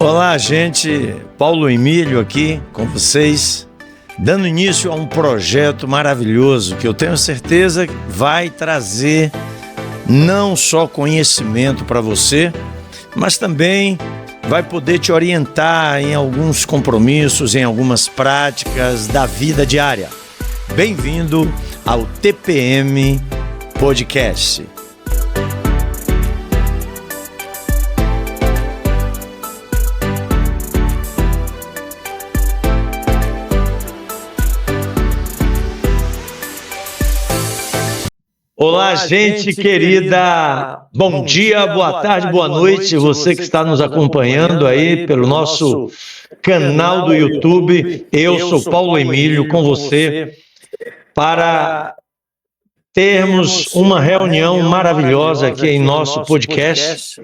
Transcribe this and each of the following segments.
Olá, gente. Paulo Emílio aqui com vocês, dando início a um projeto maravilhoso que eu tenho certeza vai trazer não só conhecimento para você, mas também vai poder te orientar em alguns compromissos, em algumas práticas da vida diária. Bem-vindo ao TPM Podcast. Olá, gente querida, bom dia, boa tarde, boa noite, você que está nos acompanhando aí pelo nosso canal do YouTube. Eu sou Paulo Emílio com você para termos uma reunião maravilhosa aqui em nosso podcast,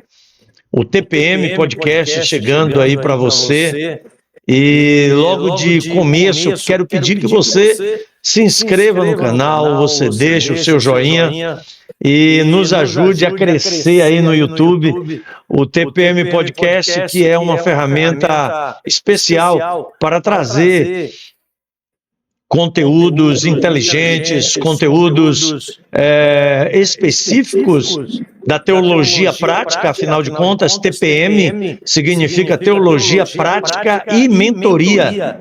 o TPM Podcast, chegando aí para você. E logo de começo, quero pedir que você se inscreva no canal, você deixe o seu joinha e nos ajude a crescer aí no YouTube. O TPM Podcast, que é uma ferramenta especial para trazer conteúdos inteligentes, conteúdos específicos da teologia prática. Afinal de contas, TPM significa Teologia Prática e Mentoria.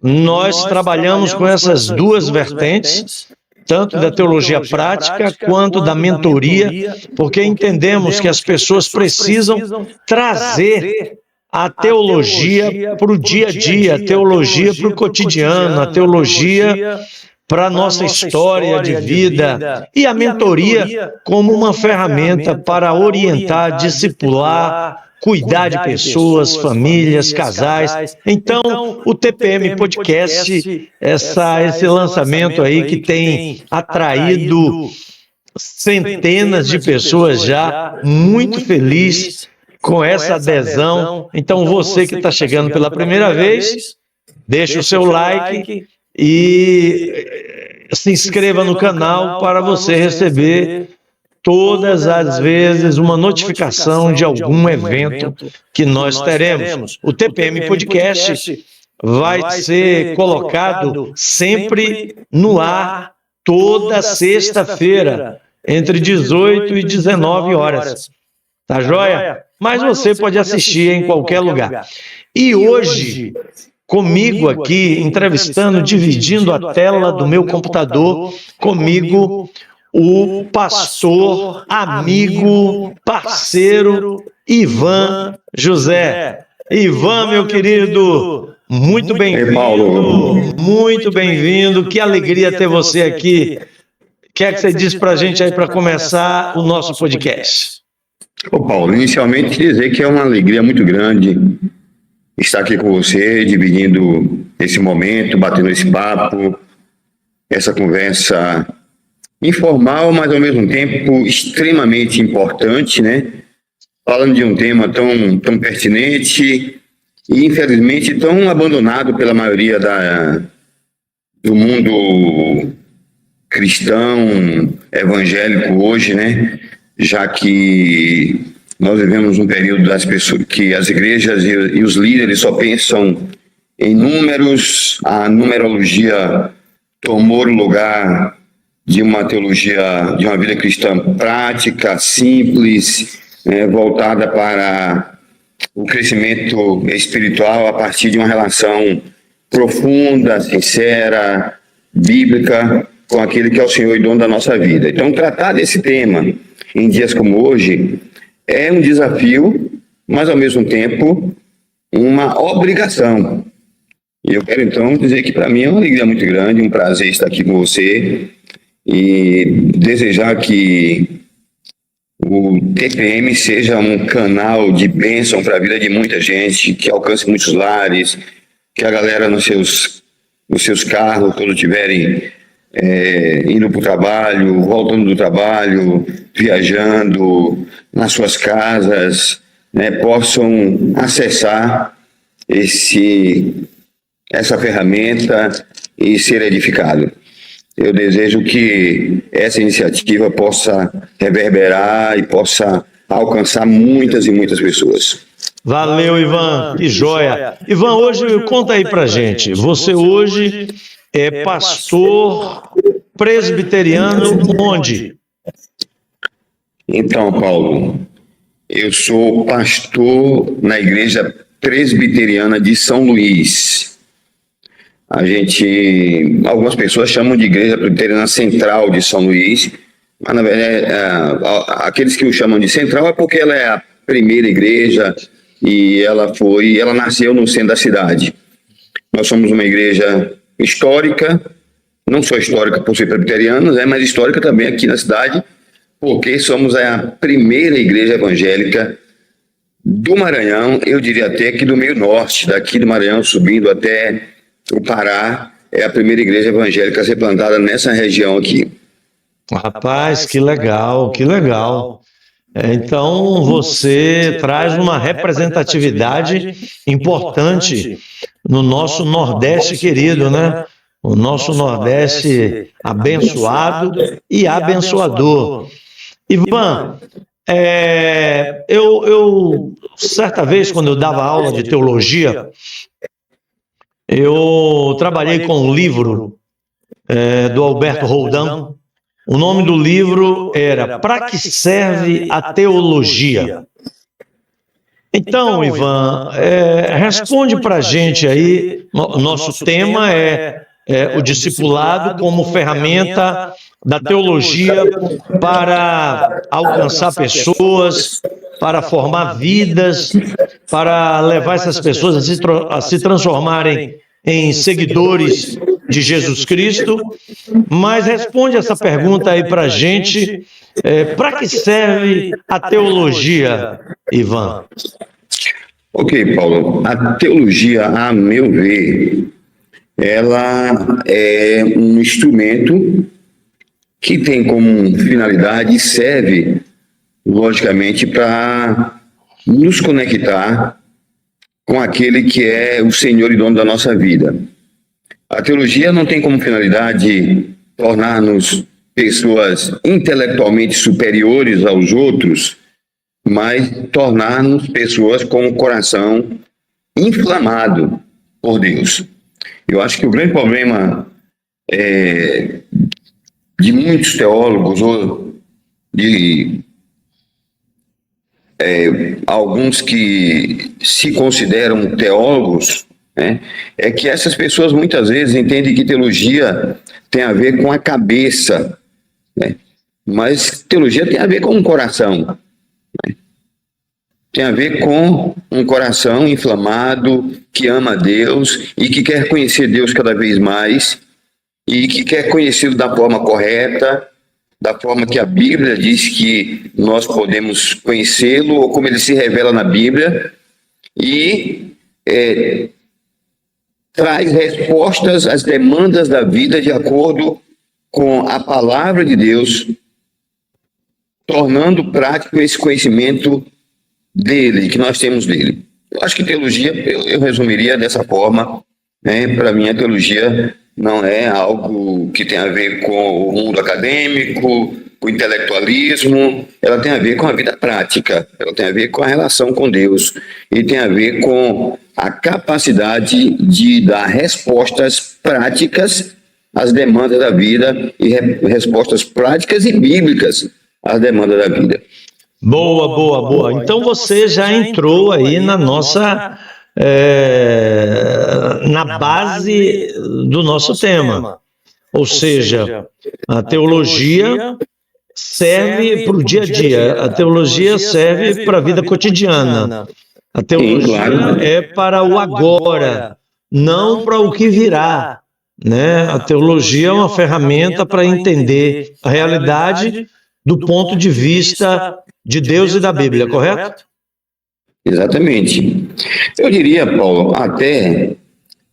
Nós trabalhamos com essas duas vertentes, tanto da teologia prática quanto da mentoria, porque entendemos que as pessoas precisam trazer a teologia para o dia a dia, a teologia para o cotidiano, a teologia para a nossa história de vida, e a mentoria como uma ferramenta para orientar, discipular, cuidar de pessoas, famílias, casais. Então, o TPM Podcast, esse lançamento aí que tem atraído centenas de pessoas já, muito feliz com essa adesão. Então, você que está chegando pela primeira vez, deixe o seu like e se inscreva no canal para você receber todas as vezes uma notificação de algum evento que nós teremos. O TPM Podcast vai ser colocado sempre no ar toda sexta-feira, entre 18 e 19 horas. Tá joia? Mas você pode assistir em qualquer lugar. E hoje, comigo aqui, entrevistando, dividindo a tela do meu computador, comigo, o pastor, amigo, parceiro, Ivan José. Ivan, meu querido, muito bem-vindo, muito bem-vindo, que alegria ter você aqui. O que é que você diz para a gente aí para começar o nosso podcast? Ô Paulo, inicialmente dizer que é uma alegria muito grande estar aqui com você, dividindo esse momento, batendo esse papo, essa conversa informal, mas ao mesmo tempo extremamente importante, né? Falando de um tema tão pertinente e infelizmente tão abandonado pela maioria do mundo cristão, evangélico hoje, né? Já que nós vivemos um período das pessoas que as igrejas e os líderes só pensam em números, a numerologia tomou o lugar de uma teologia, de uma vida cristã prática, simples, voltada para o crescimento espiritual a partir de uma relação profunda, sincera, bíblica, com aquele que é o Senhor e dono da nossa vida. Então, tratar desse tema em dias como hoje é um desafio, mas ao mesmo tempo uma obrigação. E eu quero então dizer que para mim é uma alegria muito grande, um prazer estar aqui com você e desejar que o TPM seja um canal de bênção para a vida de muita gente, que alcance muitos lares, que a galera nos seus carros, quando estiverem indo para o trabalho, voltando do trabalho, viajando, nas suas casas, né, possam acessar essa ferramenta e ser edificado. Eu desejo que essa iniciativa possa reverberar e possa alcançar muitas e muitas pessoas. Valeu, Ivan, que joia. Ivan, hoje, conta aí pra gente, você hoje é pastor presbiteriano onde? Então, Paulo, eu sou pastor na Igreja Presbiteriana de São Luís. Algumas pessoas chamam de Igreja Presbiteriana Central de São Luís, mas na verdade, aqueles que o chamam de Central é porque ela é a primeira igreja e ela nasceu no centro da cidade. Nós somos uma igreja histórica, não só histórica por ser presbiterianos, mas histórica também aqui na cidade, porque somos a primeira igreja evangélica do Maranhão, eu diria até que do meio norte, daqui do Maranhão, subindo até o Pará, é a primeira igreja evangélica a ser plantada nessa região aqui. Rapaz, que legal, que legal. Então, você traz uma representatividade importante no nosso Nordeste querido, né? O nosso Nordeste abençoado e abençoador. Ivan, eu certa vez, quando eu dava aula de teologia, eu trabalhei com um livro do Alberto Roldão. O nome do livro era Para que serve a teologia? Então, Ivan, responde para a gente aí. Nosso tema é o discipulado como ferramenta da teologia para alcançar pessoas, para formar vidas, para levar essas pessoas a se transformarem em seguidores de Jesus Cristo. Mas responde essa pergunta aí para a gente. Para que serve a teologia, Ivan? Ok, Paulo. A teologia, a meu ver, ela é um instrumento que tem como finalidade e serve, logicamente, para nos conectar com aquele que é o Senhor e dono da nossa vida. A teologia não tem como finalidade tornar-nos pessoas intelectualmente superiores aos outros, mas tornar-nos pessoas com o coração inflamado por Deus. Eu acho que o grande problema de muitos teólogos, ou de alguns que se consideram teólogos, é que essas pessoas muitas vezes entendem que teologia tem a ver com a cabeça, mas teologia tem a ver com o coração. Tem a ver com um coração inflamado, que ama a Deus e que quer conhecer Deus cada vez mais e que quer conhecê-lo da forma correta, da forma que a Bíblia diz que nós podemos conhecê-lo, ou como ele se revela na Bíblia, e traz respostas às demandas da vida de acordo com a palavra de Deus, tornando prático esse conhecimento dele, que nós temos dele. Eu acho que teologia, eu resumiria dessa forma, Para mim a teologia não é algo que tem a ver com o mundo acadêmico, com o intelectualismo, ela tem a ver com a vida prática, ela tem a ver com a relação com Deus, e tem a ver com a capacidade de dar respostas práticas às demandas da vida, e respostas práticas e bíblicas às demandas da vida. Boa, boa, boa. Então você já entrou aí na nossa, na base do nosso tema. Ou seja, a teologia serve para o dia a dia, a teologia serve para a vida cotidiana. A teologia é para o agora, não para o que virá, né? A teologia é uma ferramenta para entender a realidade do ponto de vista de Deus e da Bíblia, correto? Exatamente. Eu diria, Paulo, até,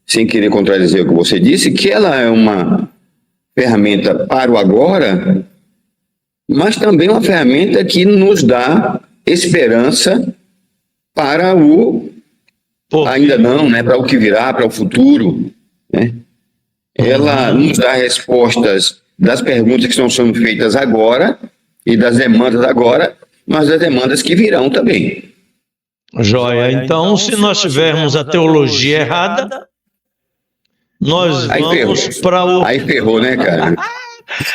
sem querer contradizer o que você disse, que ela é uma ferramenta para o agora, mas também uma ferramenta que nos dá esperança para o ainda não, para o que virá, para o futuro, Ela nos dá respostas das perguntas que estão sendo feitas agora e das demandas agora, mas das demandas que virão também. Joia. Então, se nós tivermos a teologia errada, nós vamos para o... Aí ferrou, né, cara?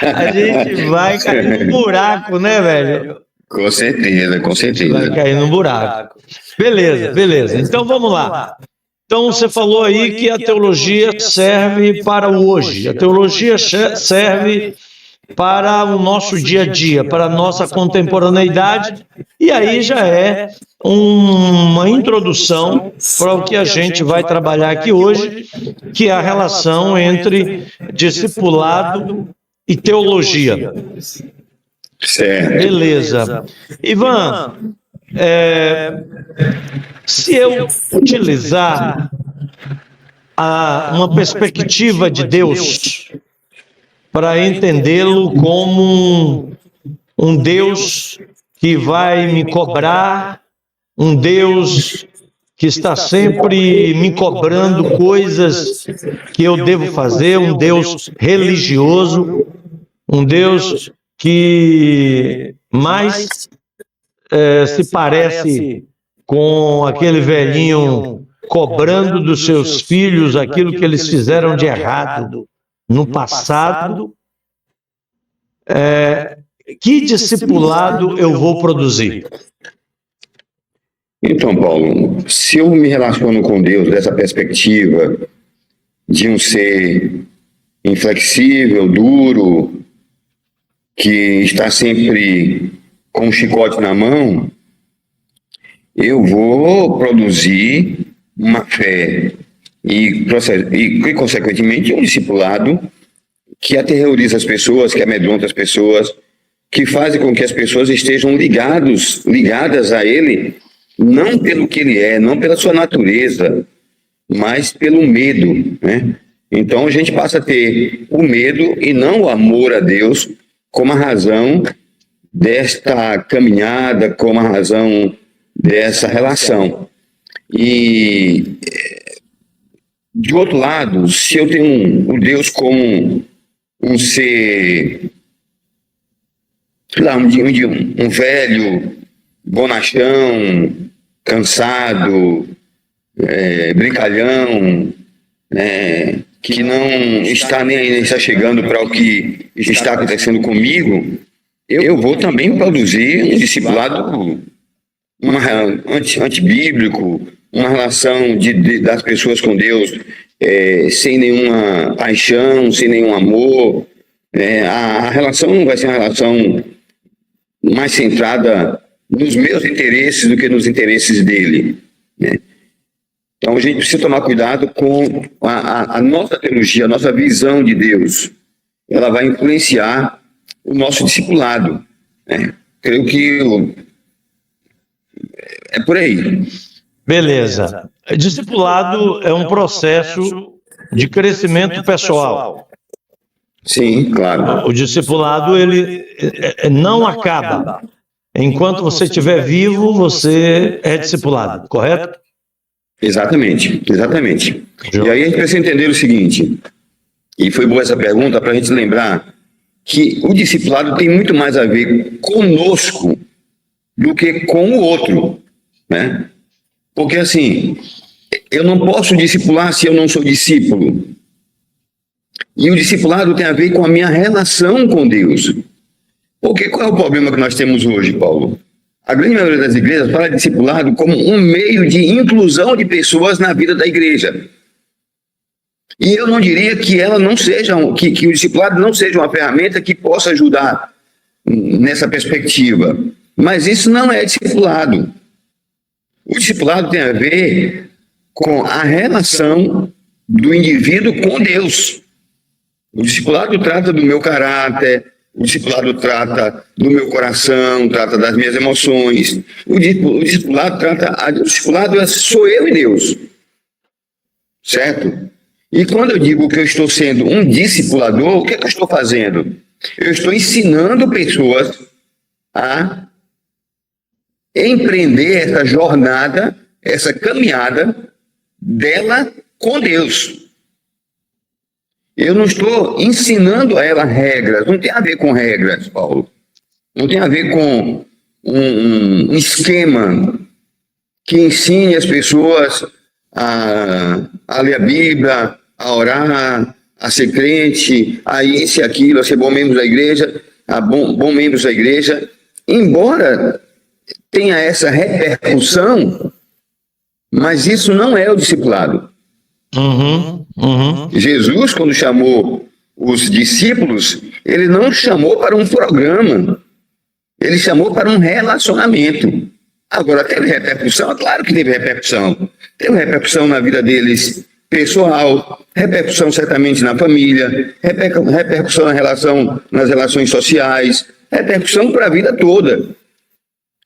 A gente vai cair no buraco, né, velho? Com certeza, com certeza. Vai cair no buraco. Beleza, beleza. Então, vamos lá. Então, você falou aí que a teologia serve para o hoje. A teologia serve para o nosso dia a dia, para a nossa contemporaneidade, e aí já é uma introdução para o que a gente vai trabalhar aqui hoje, que é a relação entre discipulado e teologia. Certo. Beleza. Ivan, se eu utilizar uma perspectiva de Deus para entendê-lo como um Deus que vai me cobrar, um Deus que está sempre me cobrando coisas que eu devo fazer, um Deus religioso, um Deus que mais se parece com aquele velhinho cobrando dos seus filhos aquilo que eles fizeram de errado no passado, que discipulado eu vou produzir? Então, Paulo, se eu me relaciono com Deus dessa perspectiva de um ser inflexível, duro, que está sempre com um chicote na mão, eu vou produzir uma fé e, consequentemente, um discipulado que aterroriza as pessoas, que amedronta as pessoas, que faz com que as pessoas estejam ligadas a ele, não pelo que ele é, não pela sua natureza, mas pelo medo, né? Então a gente passa a ter o medo e não o amor a Deus como a razão desta caminhada, como a razão dessa relação. E, de outro lado, se eu tenho o Deus como um ser, sei lá, um velho, bonachão, cansado, brincalhão, que não está nem está chegando para o que está acontecendo comigo, eu vou também produzir um discipulado antibíblico, uma relação das pessoas com Deus sem nenhuma paixão, sem nenhum amor. A relação não vai ser uma relação mais centrada nos meus interesses do que nos interesses dele, né? Então a gente precisa tomar cuidado com a nossa teologia, a nossa visão de Deus. Ela vai influenciar o nosso discipulado, né? Creio que é por aí. Beleza. Discipulado é um processo de crescimento pessoal. Sim, claro. O discipulado, ele não acaba. Enquanto você estiver vivo, você é discipulado, correto? Exatamente, exatamente. E aí a gente precisa entender o seguinte, e foi boa essa pergunta para a gente lembrar que o discipulado tem muito mais a ver conosco do que com o outro, né? Porque assim, eu não posso discipular se eu não sou discípulo. E o discipulado tem a ver com a minha relação com Deus. Porque qual é o problema que nós temos hoje, Paulo? A grande maioria das igrejas fala de discipulado como um meio de inclusão de pessoas na vida da igreja. E eu não diria que ela não seja, que o discipulado não seja uma ferramenta que possa ajudar nessa perspectiva. Mas isso não é discipulado. O discipulado tem a ver com a relação do indivíduo com Deus. O discipulado trata do meu caráter, o discipulado trata do meu coração, trata das minhas emoções. O discipulado sou eu e Deus. Certo? E quando eu digo que eu estou sendo um discipulador, o que é que eu estou fazendo? Eu estou ensinando pessoas a empreender essa jornada, essa caminhada dela com Deus. Eu não estou ensinando a ela regras, não tem a ver com regras, Paulo. Não tem a ver com um esquema que ensine as pessoas a ler a Bíblia, a orar, a ser crente, a isso e aquilo, a ser bom membro da igreja, bom membros da igreja, embora tenha essa repercussão, mas isso não é o discipulado. Jesus, quando chamou os discípulos, ele não chamou para um programa, ele chamou para um relacionamento. Agora, teve repercussão? É claro que teve repercussão. Teve repercussão na vida deles pessoal, repercussão certamente na família, repercussão nas relações sociais, repercussão para a vida toda.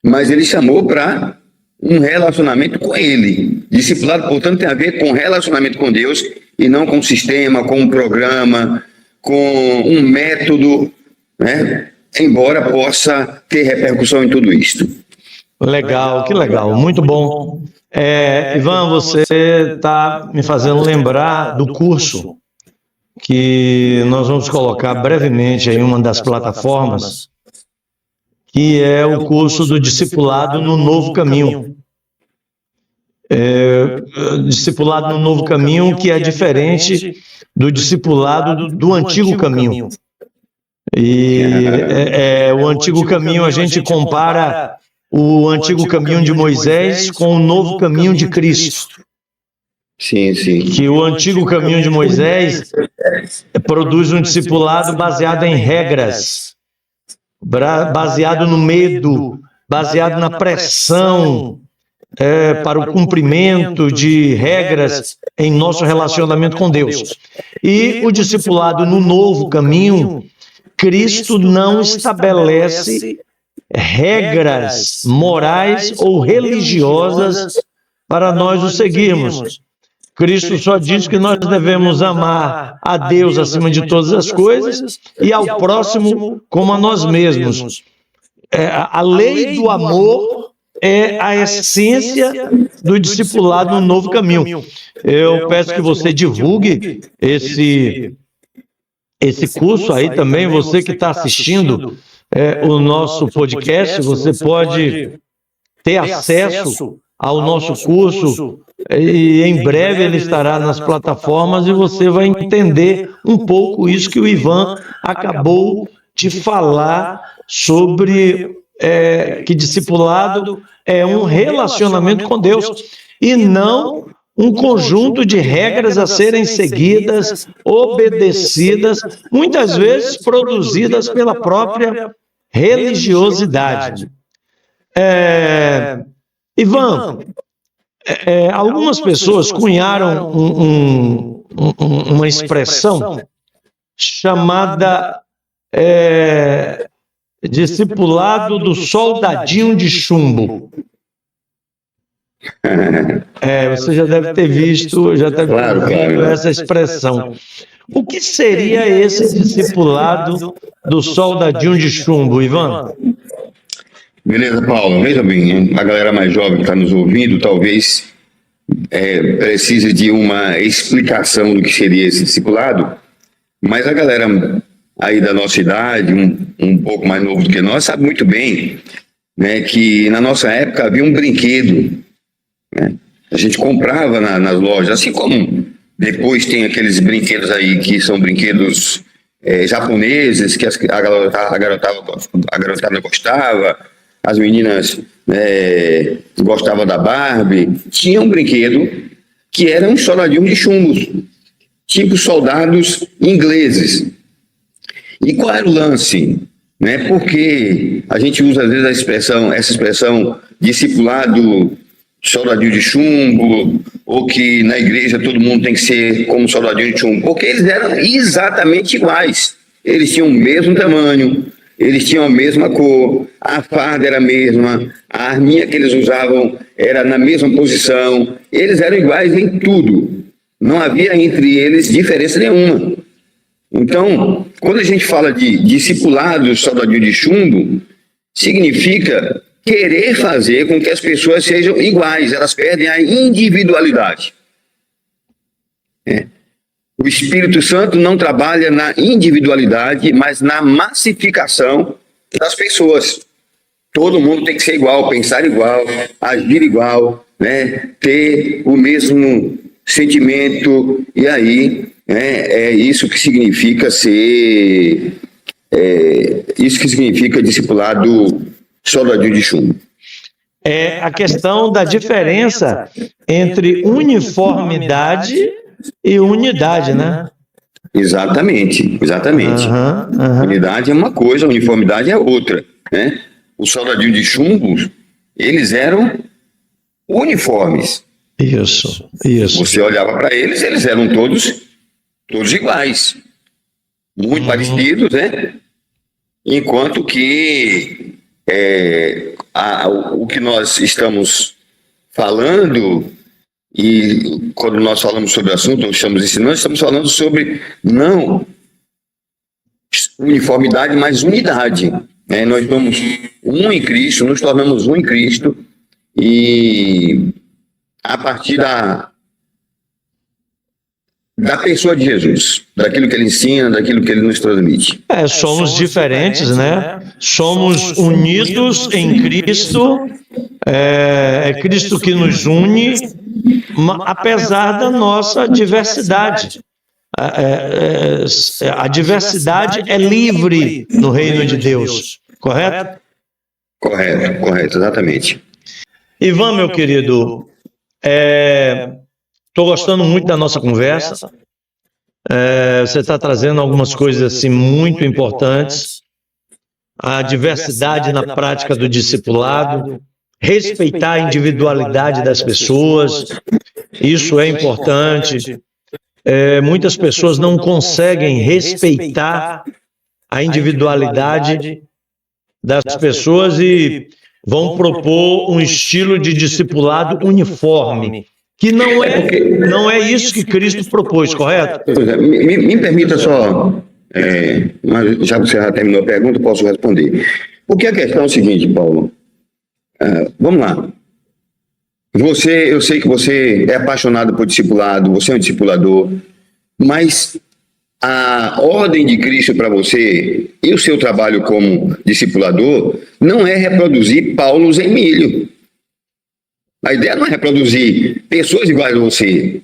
Mas ele chamou para um relacionamento com ele. Discipulado, portanto, tem a ver com relacionamento com Deus e não com um sistema, com um programa, com um método, né? Embora possa ter repercussão em tudo isto. Legal, que legal, muito bom. Ivan, você está me fazendo lembrar do curso que nós vamos colocar brevemente em uma das plataformas, que é o curso do Discipulado no Novo Caminho. Discipulado no Novo Caminho, que é diferente do discipulado do Antigo Caminho. E o Antigo Caminho, a gente compara o Antigo Caminho de Moisés com o Novo Caminho de Cristo. Sim, sim. Que o Antigo Caminho de Moisés produz um discipulado baseado em regras, baseado no medo, baseado na pressão para o cumprimento de regras em nosso relacionamento com Deus. E o discipulado no Novo Caminho, Cristo não estabelece regras morais ou religiosas para nós o seguirmos. Cristo só diz que nós devemos amar a Deus acima de todas as coisas e ao próximo como a nós mesmos. A lei do amor é a essência do discipulado no Novo Caminho. Eu peço que você divulgue esse curso aí também, você que está assistindo o nosso podcast, você pode ter acesso ao nosso curso e em breve ele estará nas plataformas e você vai entender um pouco isso que o Ivan acabou de falar sobre que discipulado é um relacionamento com Deus e não um conjunto de regras a serem seguidas, obedecidas, muitas vezes produzidas pela própria religiosidade. Ivan, algumas pessoas cunharam uma expressão chamada discipulado do soldadinho de chumbo. Você já deve ter visto, já deve ter ouvido essa expressão. O que seria esse discipulado do soldadinho de chumbo, Ivan? Beleza, Paulo. Veja bem, a galera mais jovem que está nos ouvindo talvez precise de uma explicação do que seria esse discipulado, mas a galera aí da nossa idade, um pouco mais novo do que nós, sabe muito bem, né, que na nossa época havia um brinquedo, né? A gente comprava nas lojas, assim como depois tem aqueles brinquedos aí que são brinquedos japoneses, que a garotada gostava, as meninas gostavam da Barbie. Tinha um brinquedo que era um soldadinho de chumbos, tipo soldados ingleses. E qual era o lance? Né? Porque a gente usa às vezes essa expressão discipulado soldadinho de chumbo, ou que na igreja todo mundo tem que ser como soldadinho de chumbo, porque eles eram exatamente iguais. Eles tinham o mesmo tamanho, eles tinham a mesma cor, a farda era a mesma, a arminha que eles usavam era na mesma posição, eles eram iguais em tudo. Não havia entre eles diferença nenhuma. Então, quando a gente fala de discipulado soldadinho de chumbo, significa querer fazer com que as pessoas sejam iguais, elas perdem a individualidade. O Espírito Santo não trabalha na individualidade, mas na massificação das pessoas. Todo mundo tem que ser igual, pensar igual, agir igual, né, ter o mesmo sentimento, e aí é isso que significa ser, isso que significa discipulado soldadinho de chumbo. É a questão da diferença entre uniformidade e unidade, né? Exatamente. Unidade é uma coisa, uniformidade é outra, né? Os soldadinhos de chumbo, eles eram uniformes. Isso. Você olhava para eles, eles eram todos iguais, muito parecidos, né? Enquanto que o que nós estamos falando, e quando nós falamos sobre o assunto, nós estamos falando sobre não uniformidade, mas unidade. Né? Nós somos um em Cristo, nos tornamos um em Cristo, e a partir da pessoa de Jesus, daquilo que ele ensina, daquilo que ele nos transmite. Somos diferentes, né? Somos unidos em Cristo, é Cristo que nos une, apesar da nossa diversidade. A diversidade é livre no reino de Deus, correto? Correto, exatamente. Ivan, meu querido, estou gostando muito da nossa conversa. Você está trazendo algumas coisas assim muito importantes. A diversidade na prática do discipulado, respeitar a individualidade das pessoas, isso é importante. Muitas pessoas não conseguem respeitar a individualidade das pessoas e vão propor um estilo de discipulado uniforme, que não é isso que Cristo propôs, correto? Me permita só, mas já que você já terminou a pergunta, posso responder. Porque a questão é o seguinte, Paulo, vamos lá. Eu sei que você é apaixonado por discipulado, você é um discipulador, mas a ordem de Cristo para você e o seu trabalho como discipulador não é reproduzir Paulo Emílio. A ideia não é reproduzir pessoas iguais a você,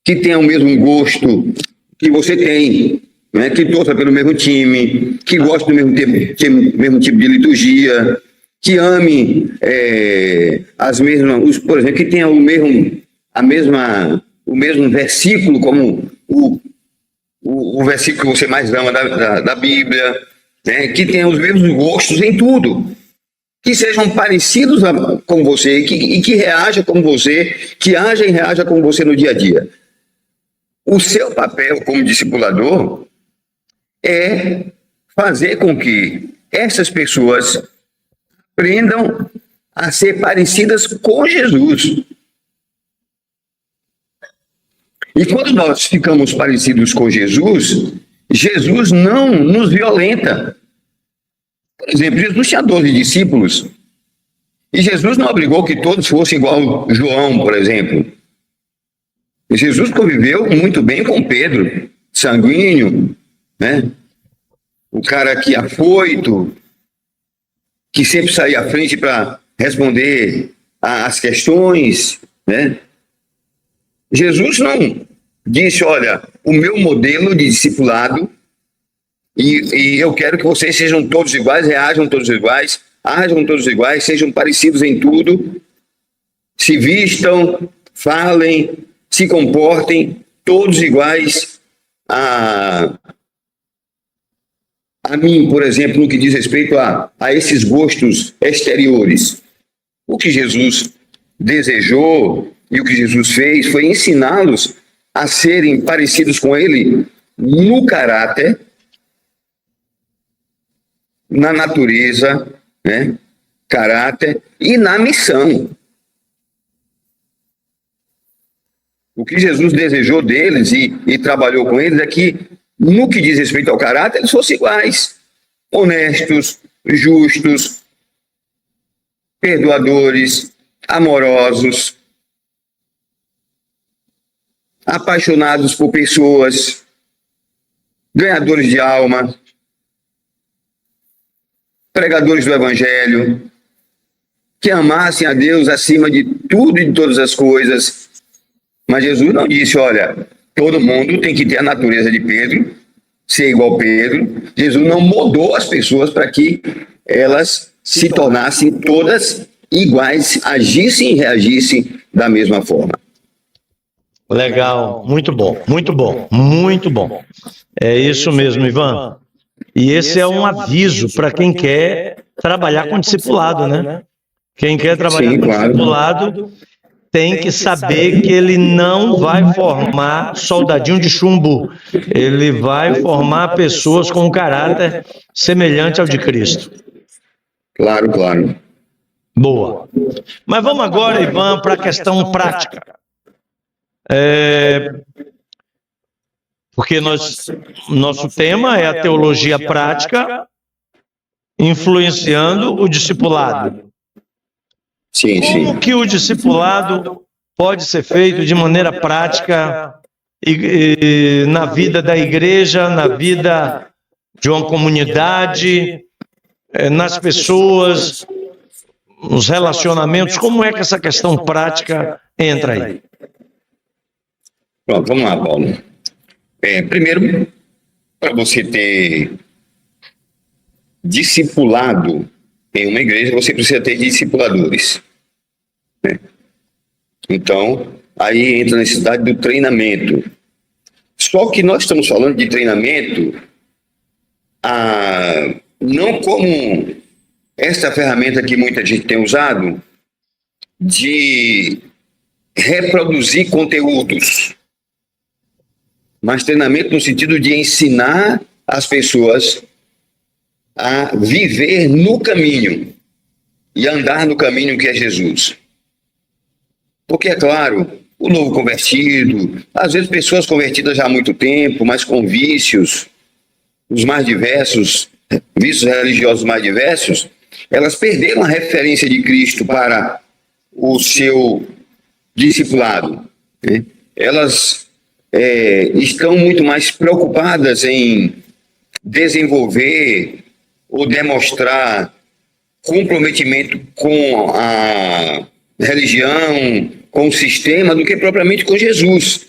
que tenham o mesmo gosto que você tem, né? Que torça pelo mesmo time, que gosta do mesmo tipo de liturgia, que ame as mesmas, por exemplo, que tenha o mesmo versículo como o versículo que você mais ama da Bíblia, né? Que tenha os mesmos gostos em tudo, que sejam parecidos com você e que reaja como você, que haja e reaja como você no dia a dia. O seu papel como discipulador é fazer com que essas pessoas aprendam a ser parecidas com Jesus. E quando nós ficamos parecidos com Jesus, Jesus não nos violenta. Por exemplo, Jesus tinha 12 discípulos e Jesus não obrigou que todos fossem igual João, por exemplo. Jesus conviveu muito bem com Pedro, sanguíneo, né? O cara que afoito, que sempre saía à frente para responder às questões, né? Jesus não disse, olha, o meu modelo de discipulado, e eu quero que vocês sejam todos iguais, reajam todos iguais, ajam todos iguais, sejam parecidos em tudo, se vistam, falem, se comportem, todos iguais a mim, por exemplo, no que diz respeito a esses gostos exteriores. O que Jesus desejou e o que Jesus fez foi ensiná-los a serem parecidos com ele no caráter, na natureza, né? Caráter e na missão. O que Jesus desejou deles e trabalhou com eles é que, no que diz respeito ao caráter, eles fossem iguais, honestos, justos, perdoadores, amorosos, apaixonados por pessoas, ganhadores de alma, pregadores do Evangelho, que amassem a Deus acima de tudo e de todas as coisas. Mas Jesus não disse, olha, todo mundo tem que ter a natureza de Pedro, ser igual a Pedro. Jesus não moldou as pessoas para que elas se tornassem todas iguais, agissem e reagissem da mesma forma. Legal, muito bom, muito bom, muito bom. É isso mesmo, Ivan. E esse é um aviso para quem quer trabalhar com discipulado, né? Quem quer trabalhar com discipulado tem que saber que ele não vai formar soldadinho de chumbo. Ele vai formar pessoas com um caráter semelhante ao de Cristo. Claro, claro. Boa. Mas vamos agora, Ivan, para a questão prática. Porque nosso tema é a teologia prática influenciando o discipulado. Sim, sim. Como que o discipulado pode ser feito de maneira prática na vida da igreja, na vida de uma comunidade, nas pessoas, nos relacionamentos? Como é que essa questão prática entra aí? Pronto, vamos lá, Paulo. Primeiro, para você ter discipulado em uma igreja, você precisa ter discipuladores, né? Então, aí entra a necessidade do treinamento. Só que nós estamos falando de treinamento não como essa ferramenta que muita gente tem usado de reproduzir conteúdos, mas treinamento no sentido de ensinar as pessoas a viver no caminho e andar no caminho que é Jesus. Porque, é claro, o novo convertido, às vezes pessoas convertidas já há muito tempo, mas com vícios, os mais diversos, vícios religiosos mais diversos, elas perderam a referência de Cristo para o seu discipulado, né? Elas estão muito mais preocupadas em desenvolver ou demonstrar comprometimento com a religião, com o sistema, do que propriamente com Jesus.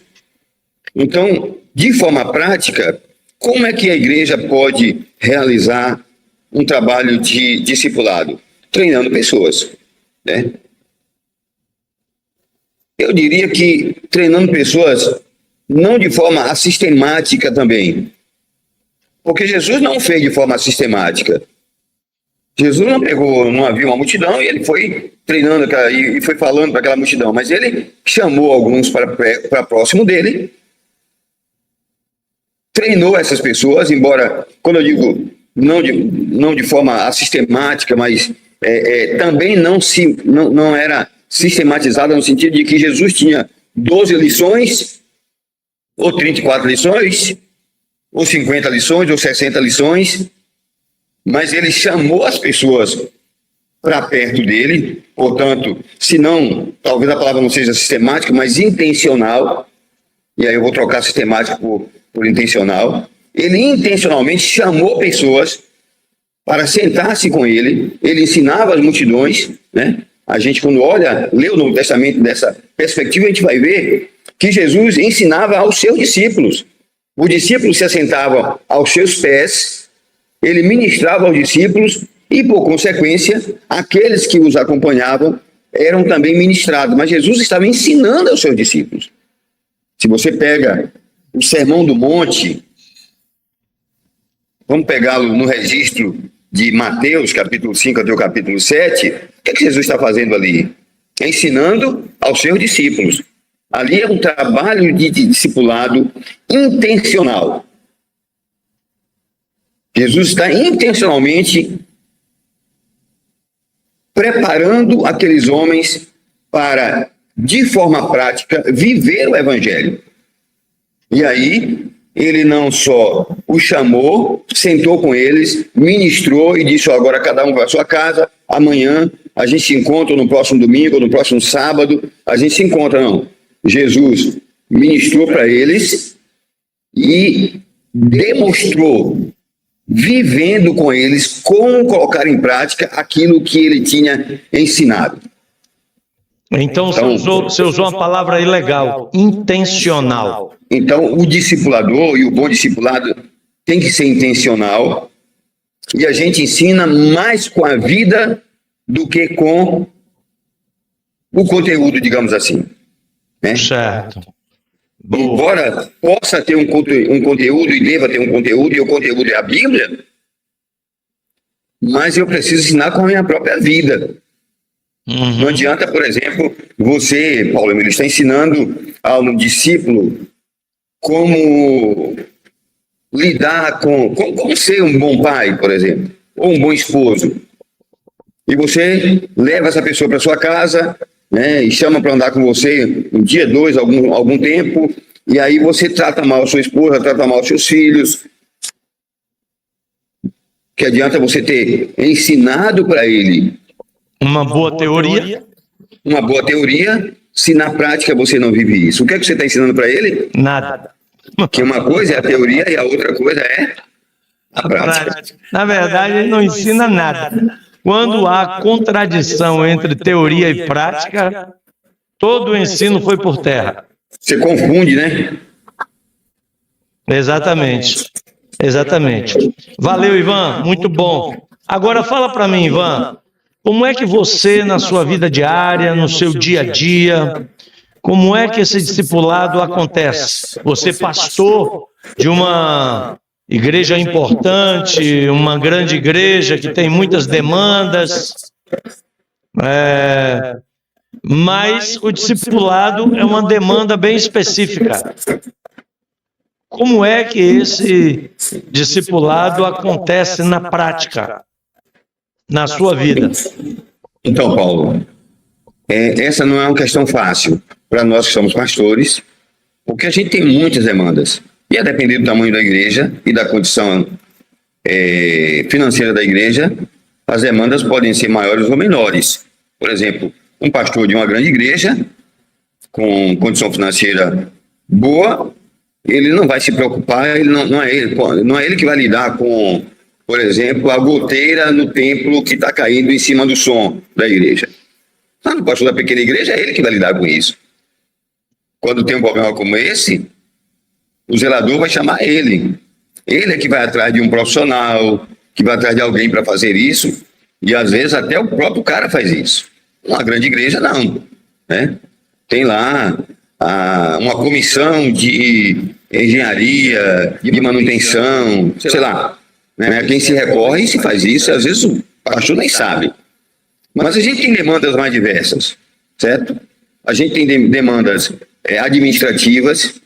Então, de forma prática, como é que a igreja pode realizar um trabalho de discipulado? Treinando pessoas, né? Eu diria que treinando pessoas não de forma sistemática também. Porque Jesus não fez de forma sistemática. Jesus não havia uma multidão e ele foi treinando e foi falando para aquela multidão, mas ele chamou alguns para próximo dele, treinou essas pessoas, embora, quando eu digo não de forma sistemática, mas também não era sistematizada no sentido de que Jesus tinha 12 lições, ou 34 lições, ou 50 lições, ou 60 lições, mas ele chamou as pessoas para perto dele, portanto, se não, talvez a palavra não seja sistemática, mas intencional, e aí eu vou trocar sistemática por intencional. Ele intencionalmente chamou pessoas para sentar-se com ele, ele ensinava as multidões, né? A gente, quando lê o Novo Testamento dessa perspectiva, a gente vai ver que Jesus ensinava aos seus discípulos. Os discípulos se assentavam aos seus pés, ele ministrava aos discípulos e, por consequência, aqueles que os acompanhavam eram também ministrados. Mas Jesus estava ensinando aos seus discípulos. Se você pega o Sermão do Monte, vamos pegá-lo no registro de Mateus, capítulo 5 até o capítulo 7, o que Jesus está fazendo ali? Ensinando aos seus discípulos. Ali é um trabalho de discipulado intencional. Jesus está intencionalmente preparando aqueles homens para, de forma prática, viver o Evangelho. E aí, ele não só os chamou, sentou com eles, ministrou e disse, agora cada um vai à sua casa, amanhã a gente se encontra no próximo domingo, ou no próximo sábado, a gente se encontra, não. Jesus ministrou para eles e demonstrou vivendo com eles como colocar em prática aquilo que ele tinha ensinado. Então você usou uma palavra aí legal, intencional. Então, o discipulador e o bom discipulado tem que ser intencional, e a gente ensina mais com a vida do que com o conteúdo, digamos assim. Né? Certo. Embora possa ter um conteúdo e deva ter um conteúdo, e o conteúdo é a Bíblia, mas eu preciso ensinar com a minha própria vida. Não adianta, por exemplo, você, Paulo Emílio, está ensinando a um discípulo como lidar como ser um bom pai, por exemplo, ou um bom esposo. E você leva essa pessoa para sua casa, né, e chama para andar com você um dia, dois, algum tempo, e aí você trata mal a sua esposa, trata mal os seus filhos. Que adianta você ter ensinado para ele uma boa teoria, se na prática você não vive isso. O que é que você está ensinando para ele? Nada. Que uma coisa é a teoria e a outra coisa é a prática. Na verdade, ele não ensina nada. Quando há contradição entre teoria e prática, todo o ensino foi por terra. Você confunde, né? Exatamente. Valeu, Ivan, muito bom. Agora fala para mim, Ivan, como é que você, na sua vida diária, no seu dia a dia, como é que esse discipulado acontece? Você, pastor de uma igreja importante, uma grande igreja que tem muitas demandas, mas o discipulado é uma demanda bem específica. Como é que esse discipulado acontece na prática, na sua vida? Então, Paulo, essa não é uma questão fácil para nós que somos pastores, porque a gente tem muitas demandas. E a depender do tamanho da igreja e da condição financeira da igreja, as demandas podem ser maiores ou menores. Por exemplo, um pastor de uma grande igreja, com condição financeira boa, ele não vai se preocupar, não é ele que vai lidar com, por exemplo, a goteira no templo que está caindo em cima do som da igreja. O pastor da pequena igreja é ele que vai lidar com isso. Quando tem um problema como esse, o zelador vai chamar ele. Ele é que vai atrás de um profissional, que vai atrás de alguém para fazer isso, e às vezes até o próprio cara faz isso. Uma grande igreja não, né? Tem lá uma comissão de engenharia, de manutenção, sei lá, né? Quem se recorre e se faz isso, às vezes o pastor nem sabe. Mas a gente tem demandas mais diversas, certo? A gente tem demandas administrativas,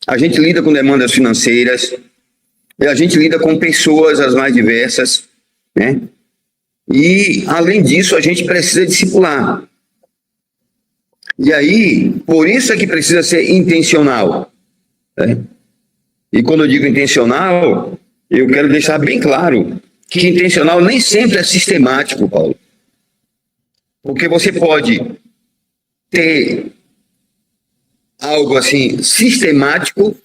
a gente lida com demandas financeiras, a gente lida com pessoas as mais diversas, né? E, além disso, a gente precisa discipular. E aí, por isso é que precisa ser intencional. Né? E quando eu digo intencional, eu quero deixar bem claro que intencional nem sempre é sistemático, Paulo. Porque você pode ter algo assim sistemático,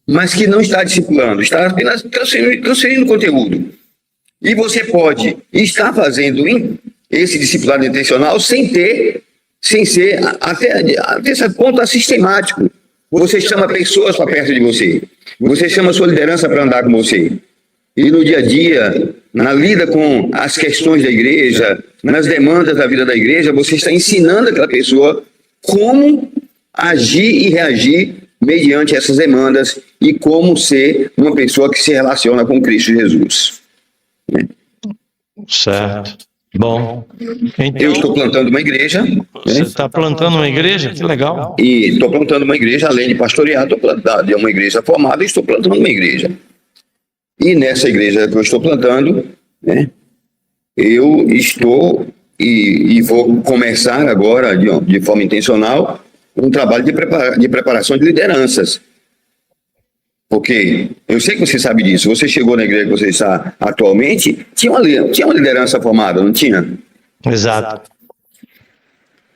mas que não está discipulando, está apenas transferindo conteúdo. E você pode estar fazendo esse discipulado intencional sem ser até esse ponto sistemático. Você chama pessoas para perto de você. Você chama a sua liderança para andar com você. E no dia a dia, na lida com as questões da igreja, nas demandas da vida da igreja, você está ensinando aquela pessoa como agir e reagir mediante essas demandas e como ser uma pessoa que se relaciona com Cristo Jesus. Certo. Bom. Então, eu estou plantando uma igreja. Você está plantando uma igreja? Que legal. E estou plantando uma igreja, além de pastorear, estou plantando uma igreja formada e estou plantando uma igreja. E nessa igreja que eu estou plantando, né, eu estou e vou começar agora, de forma intencional, um trabalho de preparação de lideranças. Porque eu sei que você sabe disso. Você chegou na igreja que você está atualmente, tinha uma liderança formada, não tinha? Exato.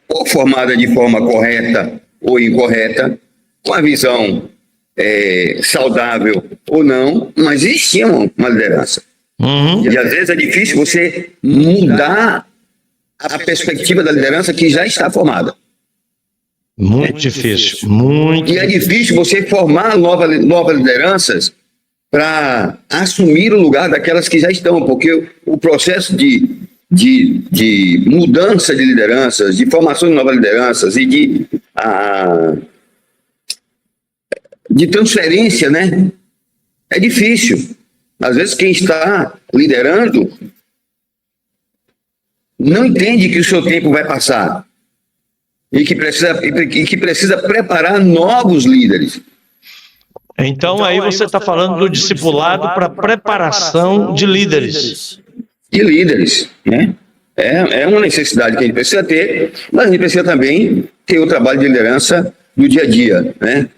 Ou formada de forma correta ou incorreta, com a visão saudável ou não, mas existia uma liderança. E às vezes é difícil você mudar a perspectiva da liderança que já está formada. Muito difícil, muito. E é difícil você formar novas lideranças para assumir o lugar daquelas que já estão, porque o processo de mudança de lideranças, de formação de novas lideranças e de transferência, né? É difícil. Às vezes quem está liderando não entende que o seu tempo vai passar e que precisa preparar novos líderes. Então aí você está falando do discipulado para preparação de líderes. De líderes, né? É uma necessidade que a gente precisa ter, mas a gente precisa também ter o trabalho de liderança no dia a dia, né?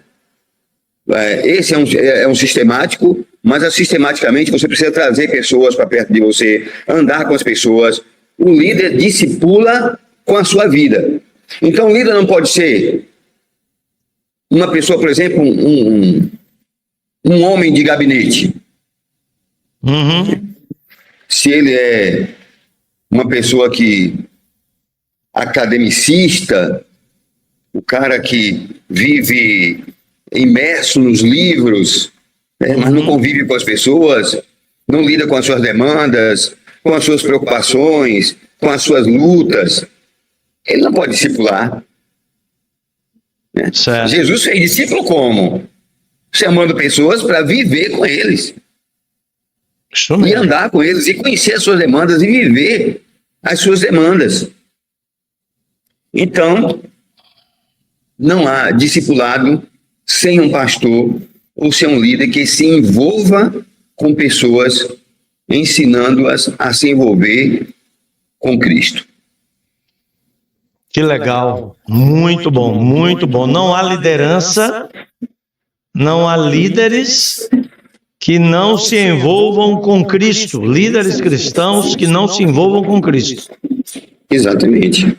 Esse é um sistemático, mas sistematicamente você precisa trazer pessoas para perto de você, andar com as pessoas. O líder discipula com a sua vida. Então, o líder não pode ser uma pessoa, por exemplo, um homem de gabinete. Se ele é uma pessoa academicista, o cara que vive imerso nos livros, né, mas não convive com as pessoas, não lida com as suas demandas, com as suas preocupações, com as suas lutas, ele não pode discipular. Né? Jesus fez discípulo como? Chamando pessoas para viver com eles. E andar com eles, e conhecer as suas demandas, e viver as suas demandas. Então, não há discipulado sem um pastor ou sem um líder que se envolva com pessoas, ensinando-as a se envolver com Cristo. Que legal, muito bom, muito bom. Não há liderança, não há líderes que não se envolvam com Cristo, líderes cristãos que não se envolvam com Cristo. Exatamente.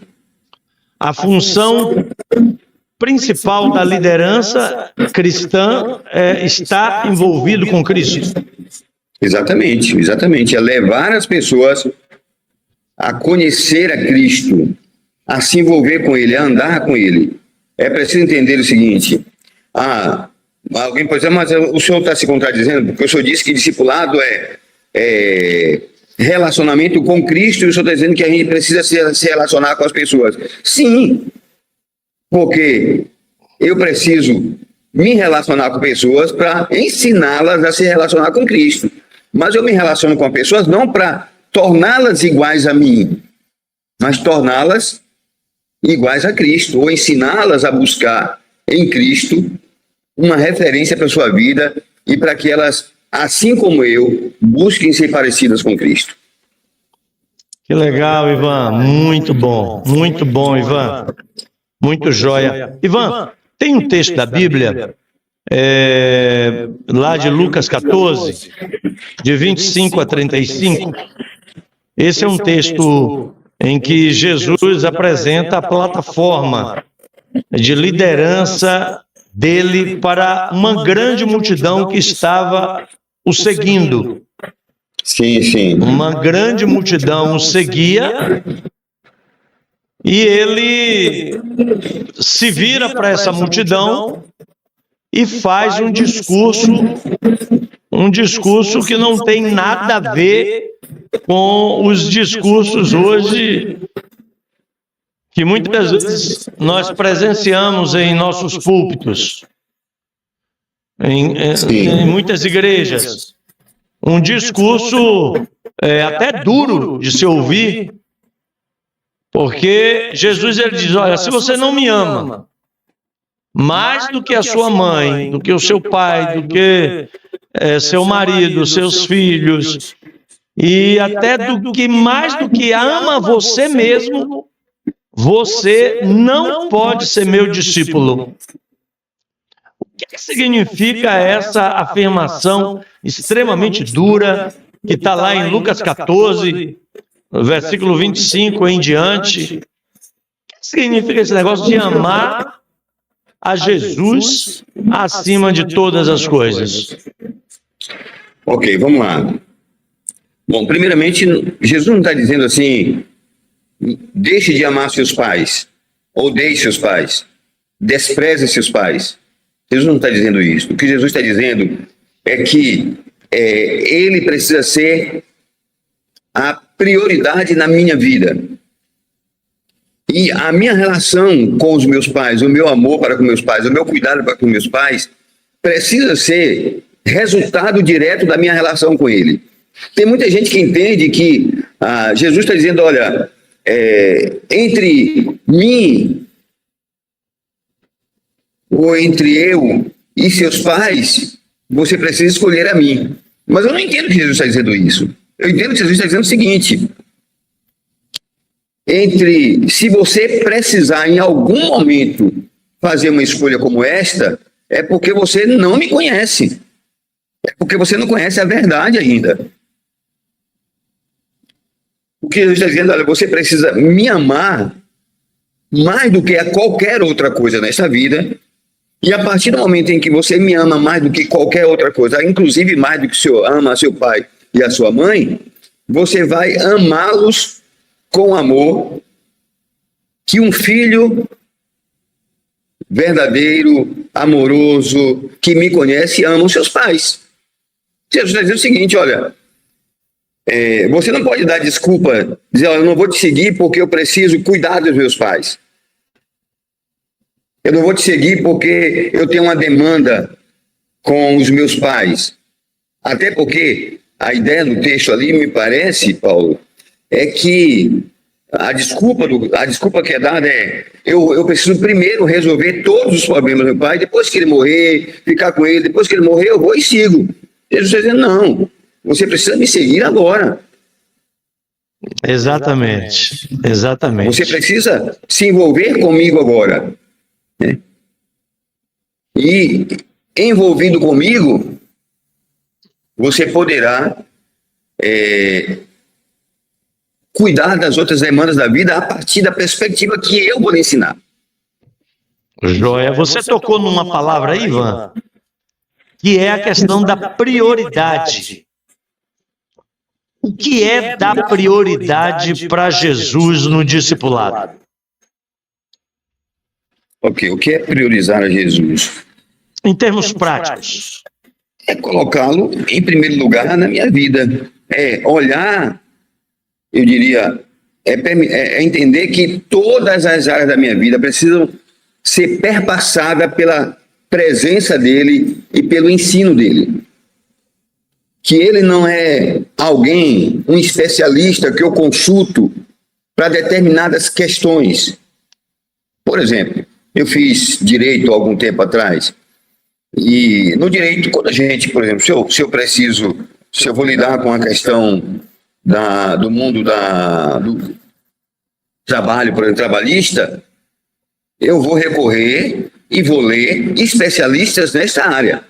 A função principal da liderança cristã é estar envolvido com Cristo. Exatamente, exatamente. É levar as pessoas a conhecer a Cristo, a se envolver com Ele, a andar com Ele. É preciso entender o seguinte: alguém pode dizer, mas o senhor está se contradizendo, porque o senhor disse que discipulado é relacionamento com Cristo, e o senhor está dizendo que a gente precisa se relacionar com as pessoas. Sim, porque eu preciso me relacionar com pessoas para ensiná-las a se relacionar com Cristo. Mas eu me relaciono com pessoas não para torná-las iguais a mim, mas torná-las iguais a Cristo, ou ensiná-las a buscar em Cristo uma referência para a sua vida e para que elas, assim como eu, busquem ser parecidas com Cristo. Que legal, Ivan. Muito bom, Ivan. Muito joia. Ivan, tem um texto da Bíblia, lá de Lucas 14, de 25 a 35. Esse é um texto em que Jesus apresenta a plataforma de liderança dele para uma grande multidão que estava o seguindo. Sim, sim. Uma grande multidão o seguia e ele se vira para essa multidão e faz um discurso que não tem nada a ver com os discursos hoje que muitas vezes nós presenciamos em nossos púlpitos, em muitas igrejas. Um discurso até duro de se ouvir, porque Jesus ele diz, olha, se você não me ama mais do que a sua mãe, do que o seu pai, do que seu marido, seus filhos, e até mais do que ama você mesmo, você não pode ser meu discípulo. O que significa essa afirmação extremamente dura, que está lá em Lucas 14, versículo 25 em diante? O que significa esse negócio de amar a Jesus acima de todas as coisas. Ok, vamos lá. Bom, primeiramente, Jesus não está dizendo assim, deixe de amar seus pais, odeie seus pais, despreze seus pais. Jesus não está dizendo isso. O que Jesus está dizendo é que ele precisa ser a prioridade na minha vida. E a minha relação com os meus pais, o meu amor para com meus pais, o meu cuidado para com meus pais, precisa ser resultado direto da minha relação com ele. Tem muita gente que entende que Jesus está dizendo, olha, entre mim ou entre eu e seus pais, você precisa escolher a mim. Mas eu não entendo que Jesus está dizendo isso. Eu entendo que Jesus está dizendo o seguinte: se você precisar em algum momento fazer uma escolha como esta, é porque você não me conhece. É porque você não conhece a verdade ainda. O que Jesus está dizendo, olha, você precisa me amar mais do que a qualquer outra coisa nesta vida. E a partir do momento em que você me ama mais do que qualquer outra coisa, inclusive mais do que o senhor ama seu pai e a sua mãe, você vai amá-los com amor que um filho verdadeiro, amoroso, que me conhece, ama os seus pais. Jesus está dizendo o seguinte, olha, você não pode dar desculpa, dizer, olha, eu não vou te seguir porque eu preciso cuidar dos meus pais. Eu não vou te seguir porque eu tenho uma demanda com os meus pais. Até porque a ideia do texto ali, me parece, Paulo, é que a desculpa que é dada é eu preciso primeiro resolver todos os problemas do meu pai, depois que ele morrer, ficar com ele, depois que ele morrer eu vou e sigo. Jesus está dizendo, não, você precisa me seguir agora. Exatamente, exatamente. Você precisa se envolver comigo agora. Né? E envolvido comigo, você poderá cuidar das outras demandas da vida a partir da perspectiva que eu vou lhe ensinar. Joia, você tocou numa palavra aí, Ivan, que é a questão da prioridade. O que é dar prioridade para Jesus no discipulado? Ok, o que é priorizar a Jesus? Em termos práticos. É colocá-lo em primeiro lugar na minha vida. É olhar, eu diria, é entender que todas as áreas da minha vida precisam ser perpassadas pela presença dele e pelo ensino dele. Que ele não é alguém, um especialista que eu consulto para determinadas questões. Por exemplo, eu fiz direito há algum tempo atrás, e no direito, quando a gente, por exemplo, se eu vou lidar com a questão do mundo do trabalho, por exemplo, trabalhista, eu vou recorrer e vou ler especialistas nessa área.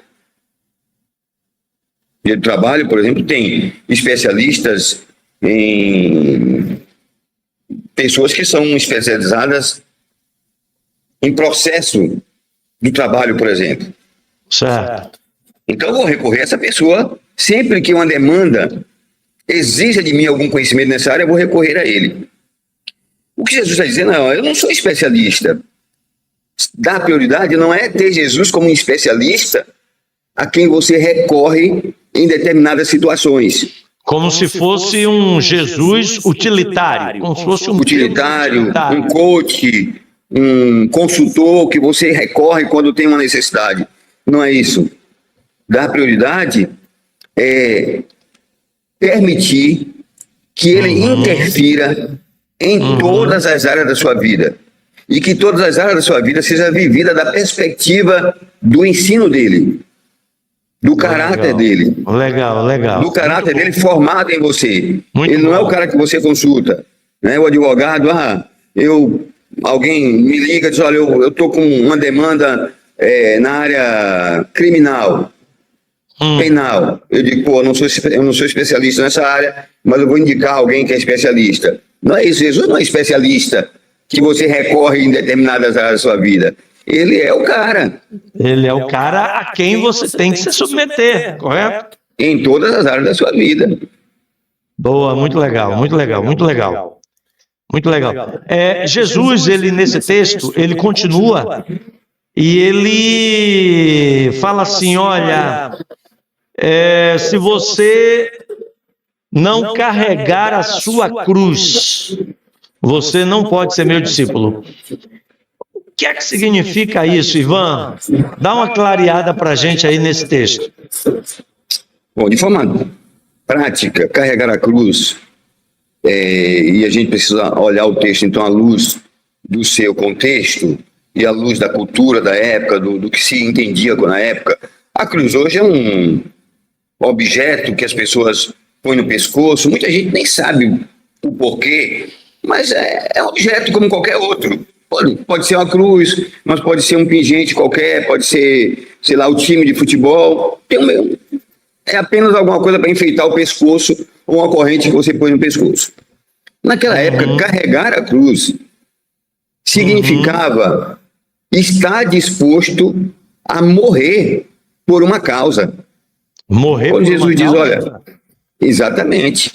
De trabalho, por exemplo, tem especialistas em pessoas que são especializadas em processo do trabalho, por exemplo. Certo. Então, eu vou recorrer a essa pessoa sempre que uma demanda exija de mim algum conhecimento nessa área, eu vou recorrer a ele. O que Jesus está dizendo, não, eu não sou especialista. Dar prioridade não é ter Jesus como um especialista a quem você recorre em determinadas situações. Como se fosse um Jesus utilitário. Como se fosse um utilitário, um coach, um consultor que você recorre quando tem uma necessidade. Não é isso. Dar prioridade é permitir que ele interfira em todas as áreas da sua vida. E que todas as áreas da sua vida seja vivida da perspectiva do ensino dele, do caráter dele. Legal. Do caráter dele formado em você. Muito ele não bom. é o cara que você consulta. Né? O advogado, alguém me liga e diz, olha, eu estou com uma demanda na área criminal, penal. Eu digo, pô, eu não sou especialista nessa área, mas eu vou indicar alguém que é especialista. Não é isso, Jesus não é especialista que você recorre em determinadas áreas da sua vida. ele é o cara. Ele é o cara a quem você tem que se submeter, correto? Em todas as áreas da sua vida. Boa, muito legal, muito legal, muito legal. Muito legal. Jesus, ele nesse texto, ele continua e ele fala assim, olha, se você não carregar a sua cruz, você não pode ser meu discípulo. O que é que significa isso, Ivan? Dá uma clareada para a gente aí nesse texto. Bom, de forma prática, carregar a cruz, e a gente precisa olhar o texto, então, à luz do seu contexto e à luz da cultura da época, do que se entendia na época. A cruz hoje é um objeto que as pessoas põem no pescoço, muita gente nem sabe o porquê, mas é um objeto como qualquer outro. Pode ser uma cruz, mas pode ser um pingente qualquer, pode ser, sei lá, o time de futebol. É apenas alguma coisa para enfeitar o pescoço ou uma corrente que você põe no pescoço. Naquela época, carregar a cruz significava estar disposto a morrer por uma causa. Morrer quando por Jesus uma diz, causa? olha, exatamente,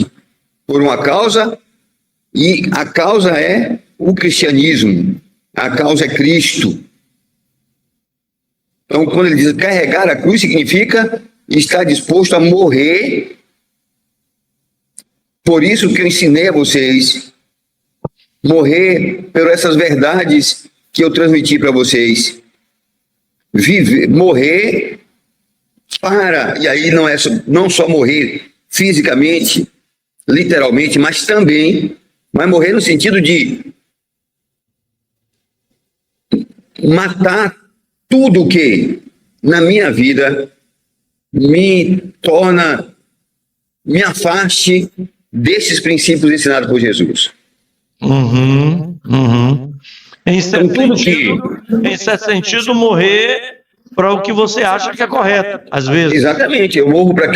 por uma causa, e a causa é o cristianismo, a causa é Cristo. Então, quando ele diz carregar a cruz, significa estar disposto a morrer. Por isso que eu ensinei a vocês, morrer por essas verdades que eu transmiti para vocês. Morrer para, e aí não só morrer fisicamente, literalmente, mas também, morrer no sentido de matar tudo que na minha vida me afaste desses princípios ensinados por Jesus. Em certo sentido, morrer para o que você acha que é correto, às vezes. Exatamente, eu morro para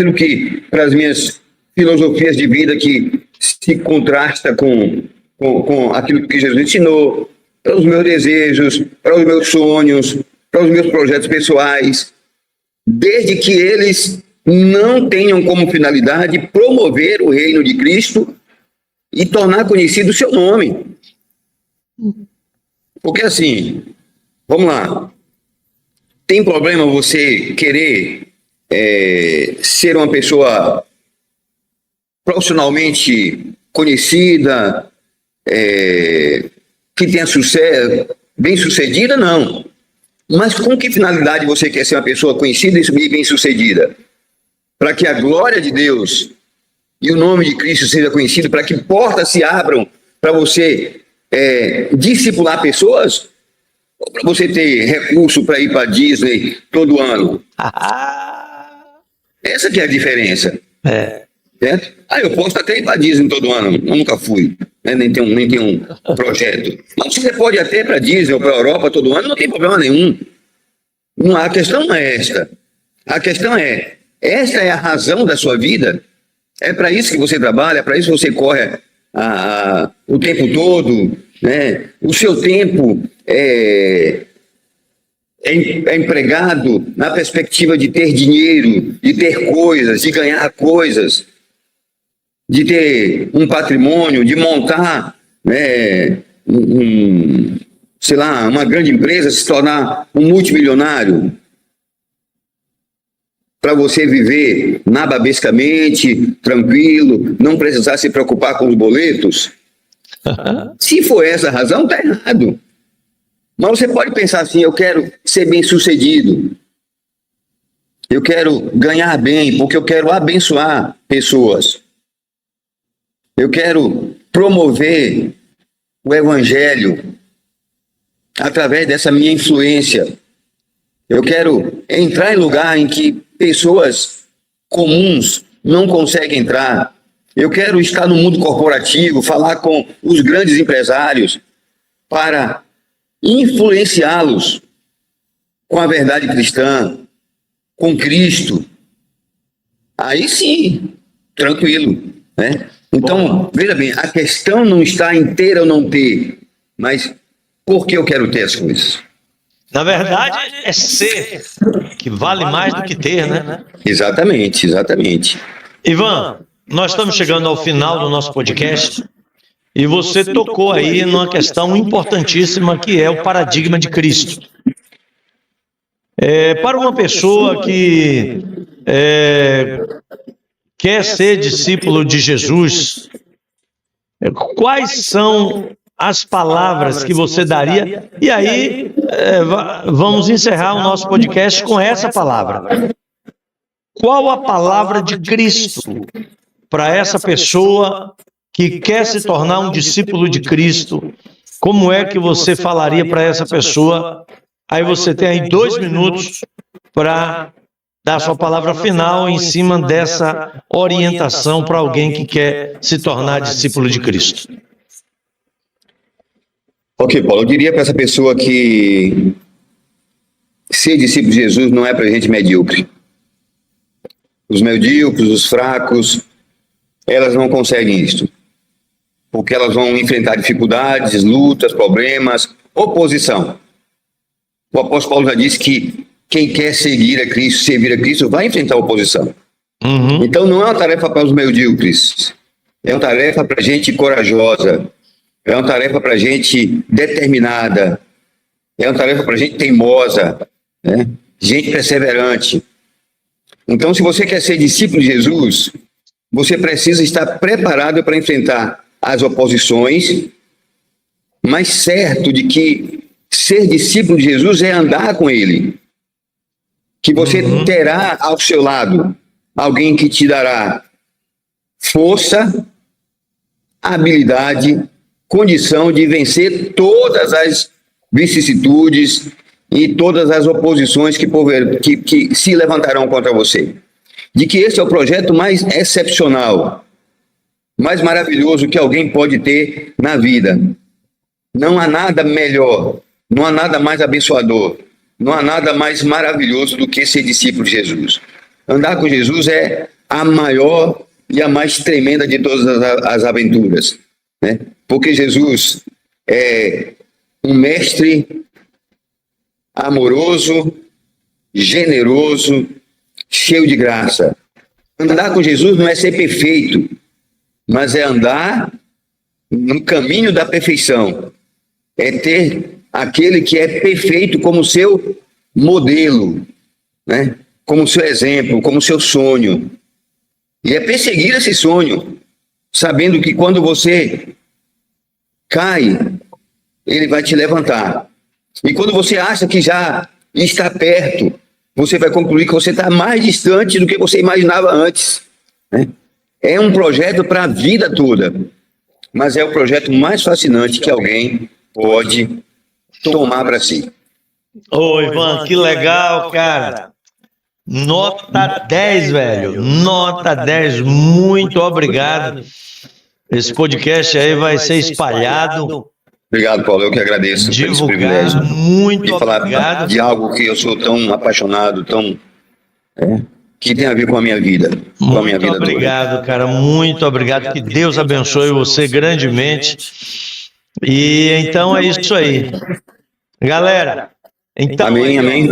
as minhas filosofias de vida que se contrasta com aquilo que Jesus ensinou, para os meus desejos, para os meus sonhos, para os meus projetos pessoais, desde que eles não tenham como finalidade promover o reino de Cristo e tornar conhecido o seu nome. Porque assim, vamos lá, tem problema você querer ser uma pessoa profissionalmente conhecida, que tenha sucesso, bem-sucedida? Não. Mas com que finalidade você quer ser uma pessoa conhecida e bem-sucedida? Para que a glória de Deus e o nome de Cristo seja conhecido, para que portas se abram para você discipular pessoas, ou para você ter recurso para ir para Disney todo ano? Essa que é a diferença. Certo? Eu posso até ir para Disney todo ano, eu nunca fui, né? nem tenho um projeto. Mas você pode até ir para Disney ou para a Europa todo ano, não tem problema nenhum. A questão não é esta. A questão é, esta é a razão da sua vida? É para isso que você trabalha, é para isso que você corre o tempo todo, né? O seu tempo é empregado na perspectiva de ter dinheiro, de ter coisas, de ganhar coisas, de ter um patrimônio, de montar, né, sei lá, uma grande empresa, se tornar um multimilionário, para você viver nababescamente, tranquilo, não precisar se preocupar com os boletos. Se for essa a razão, está errado. Mas você pode pensar assim, eu quero ser bem-sucedido, eu quero ganhar bem, porque eu quero abençoar pessoas. Eu quero promover o evangelho através dessa minha influência. Eu quero entrar em lugar em que pessoas comuns não conseguem entrar. Eu quero estar no mundo corporativo, falar com os grandes empresários para influenciá-los com a verdade cristã, com Cristo. Aí sim, tranquilo, né? Então, veja bem, a questão não está em ter ou não ter, mas por que eu quero ter as coisas? Na verdade, é ser, que vale mais do que ter, né? Exatamente, exatamente. Ivan, nós estamos chegando ao final do nosso podcast e você tocou aí numa questão importantíssima que é o paradigma de Cristo. Para uma pessoa que quer ser discípulo de Jesus, quais são as palavras que você daria? E aí, vamos encerrar o nosso podcast com essa palavra. Qual a palavra de Cristo para essa pessoa que quer se tornar um discípulo de Cristo? Como é que você falaria para essa pessoa? Aí você tem aí 2 minutos para dar sua palavra final em cima dessa orientação para alguém que quer se tornar discípulo de Cristo. Ok, Paulo, eu diria para essa pessoa que ser discípulo de Jesus não é para gente medíocre. Os medíocres, os fracos, elas não conseguem isso. Porque elas vão enfrentar dificuldades, lutas, problemas, oposição. O apóstolo Paulo já disse que quem quer seguir a Cristo, servir a Cristo, vai enfrentar oposição. Então não é uma tarefa para os medíocres. É uma tarefa para gente corajosa. É uma tarefa para gente determinada. É uma tarefa para gente teimosa. Né? Gente perseverante. Então, se você quer ser discípulo de Jesus, você precisa estar preparado para enfrentar as oposições, mas certo de que ser discípulo de Jesus é andar com Ele. Que você terá ao seu lado alguém que te dará força, habilidade, condição de vencer todas as vicissitudes e todas as oposições que se levantarão contra você. De que esse é o projeto mais excepcional, mais maravilhoso que alguém pode ter na vida. Não há nada melhor, não há nada mais abençoador, não há nada mais maravilhoso do que ser discípulo de Jesus. Andar com Jesus é a maior e a mais tremenda de todas as aventuras, né? Porque Jesus é um mestre amoroso, generoso, cheio de graça. Andar com Jesus não é ser perfeito, mas é andar no caminho da perfeição. É ter aquele que é perfeito como seu modelo, né? Como seu exemplo, como seu sonho. E é perseguir esse sonho, sabendo que quando você cai, ele vai te levantar. E quando você acha que já está perto, você vai concluir que você está mais distante do que você imaginava antes, né? É um projeto para a vida toda, mas é o projeto mais fascinante que alguém pode tomar para si. Ô, Ivan, que legal, cara. Nota 10, velho. Nota 10. Muito obrigado. Esse podcast aí vai ser espalhado. Obrigado, Paulo. Eu que agradeço por esse privilégio muito de falar obrigado. de algo que eu sou tão apaixonado, que tem a ver com a minha vida. Com a minha vida obrigado, toda. cara. Muito obrigado. Que Deus abençoe você grandemente. E então é isso aí. Galera, então... Amém, amém.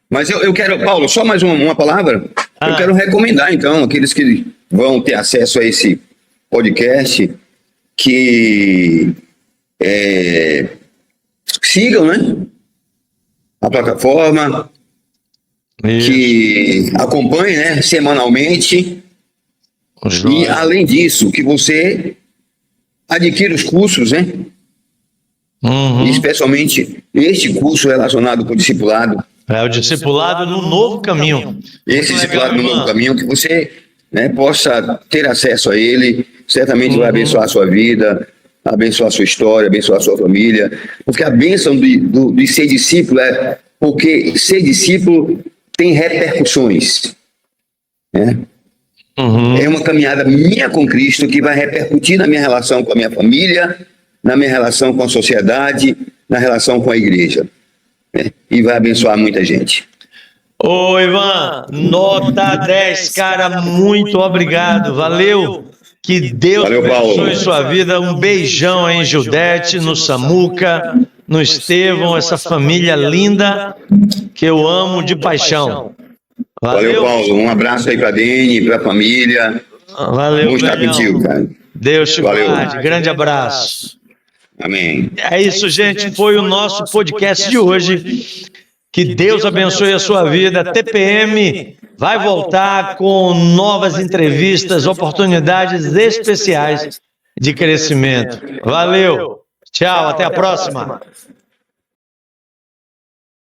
Mas eu quero, Paulo, só mais uma palavra. Eu quero recomendar, então, aqueles que vão ter acesso a esse podcast, que sigam, né, a plataforma, que acompanhem, né, semanalmente. E, além disso, que você adquira os cursos, né? Especialmente este curso relacionado com o discipulado. É o discipulado no novo caminho. Esse discipulado no novo caminho, que você, né, possa ter acesso a ele, certamente vai abençoar a sua vida, abençoar a sua história, abençoar a sua família. Porque a bênção de ser discípulo porque ser discípulo tem repercussões, né? É uma caminhada minha com Cristo que vai repercutir na minha relação com a minha família, na minha relação com a sociedade, na relação com a igreja, né? E vai abençoar muita gente. Ô, Ivan, nota 10, cara, muito obrigado, valeu. Que Deus abençoe sua vida. Um beijão aí em Gildete, no Samuca, no Estevão, essa família linda que eu amo de paixão. Valeu, Paulo. Um abraço aí pra Dene, pra família. Valeu, Vamos estar contigo, cara. Deus te Valeu. guarde. Grande abraço. Amém. É isso, gente. Foi o nosso podcast de hoje. Que Deus abençoe a sua vida. TPM vai voltar com novas entrevistas, oportunidades especiais de crescimento. Valeu. Tchau, até a próxima.